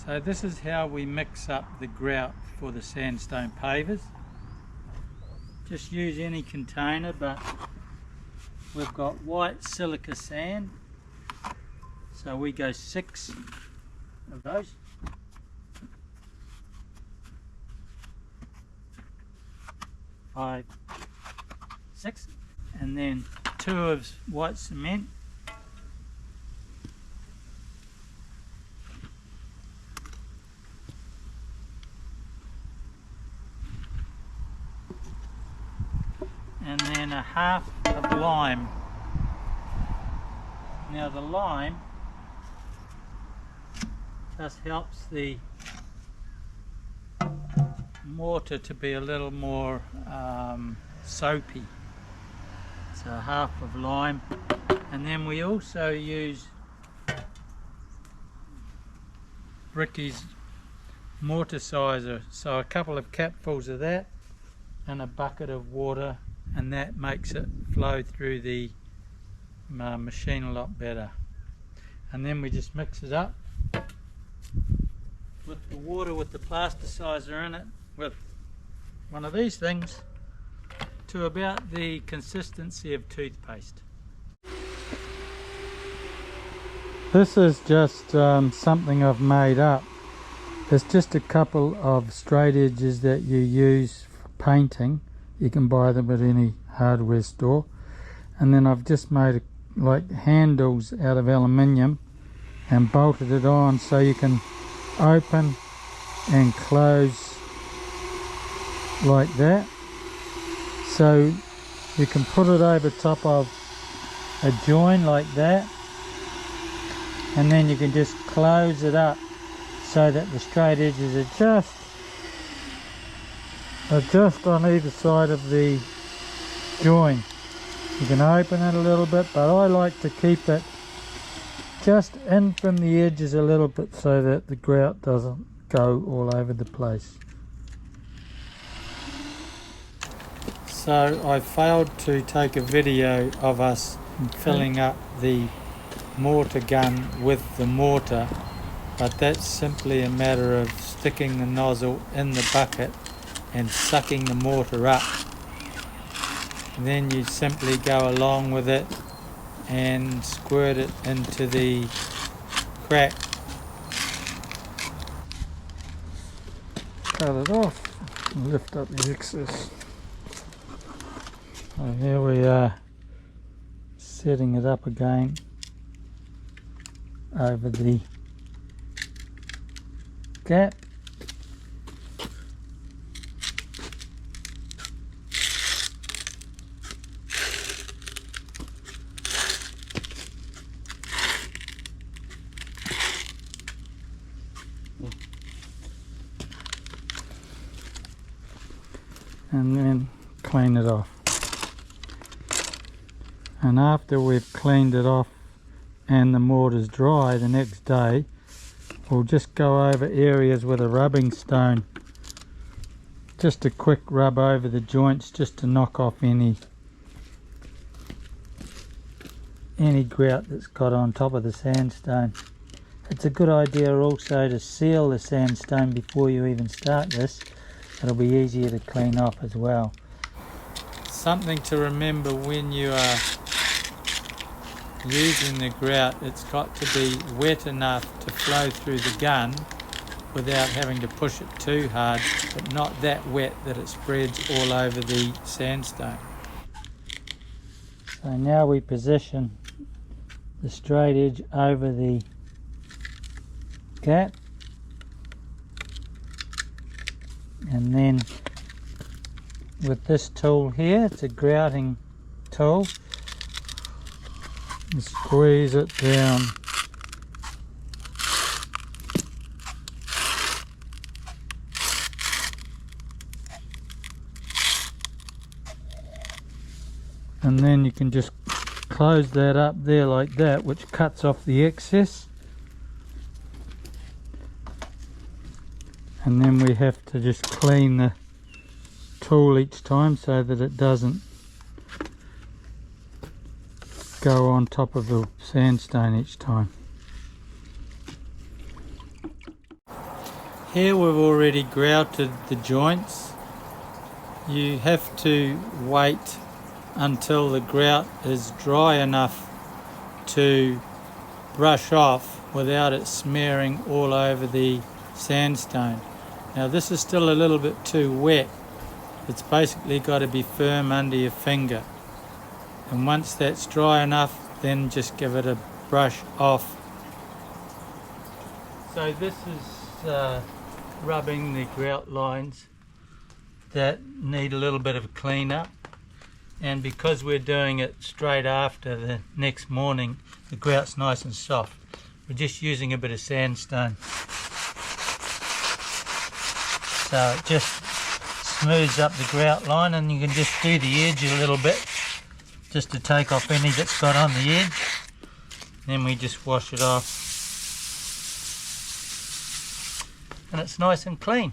So this is how we mix up the grout for the sandstone pavers. Just use any container, but we've got white silica sand, so we go 6 of those. Five, 6, and then 2 of white cement. And then a half of lime. Now the lime just helps the mortar to be a little more soapy. So half of lime, and then we also use Ricky's morticizer, so a couple of capfuls of that and a bucket of water, and that makes it flow through the machine a lot better. And then we just mix it up with the water with the plasticizer in it, with one of these things, to about the consistency of toothpaste. This is just something I've made up. It's just a couple of straight edges that you use for painting. You can buy them at any hardware store. And then I've just made like handles out of aluminium and bolted it on so you can open and close like that. So you can put it over top of a join like that, and then you can just close it up so that the straight edges are just on either side of the join. You can open it a little bit, but I like to keep it just in from the edges a little bit so that the grout doesn't go all over the place. So I failed to take a video of us filling up the mortar gun with the mortar, but that's simply a matter of sticking the nozzle in the bucket and sucking the mortar up. And then you simply go along with it and squirt it into the crack. Cut it off and lift up the excess. So here we are, setting it up again over the gap. And then clean it off. And after we've cleaned it off and the mortar's dry, the next day we'll just go over areas with a rubbing stone, just a quick rub over the joints just to knock off any grout that's got on top of the sandstone. It's a good idea also to seal the sandstone before you even start this. It'll be easier to clean off as well. Something to remember when you are using the grout, it's got to be wet enough to flow through the gun without having to push it too hard, but not that wet that it spreads all over the sandstone. So now we position the straight edge over the gap, and then with this tool here, it's a grouting tool, and squeeze it down. And then you can just close that up there like that, which cuts off the excess. And then we have to just clean the tool each time so that it doesn't go on top of the sandstone each time. Here we've already grouted the joints. You have to wait until the grout is dry enough to brush off without it smearing all over the sandstone. Now this is still a little bit too wet. It's basically got to be firm under your finger. And once that's dry enough, then just give it a brush off. So this is rubbing the grout lines that need a little bit of a clean up, and because we're doing it straight after the next morning, the grout's nice and soft. We're just using a bit of sandstone, so it just smooths up the grout line, and you can just do the edge a little bit just to take off any that's got on the edge. Then we just wash it off and it's nice and clean.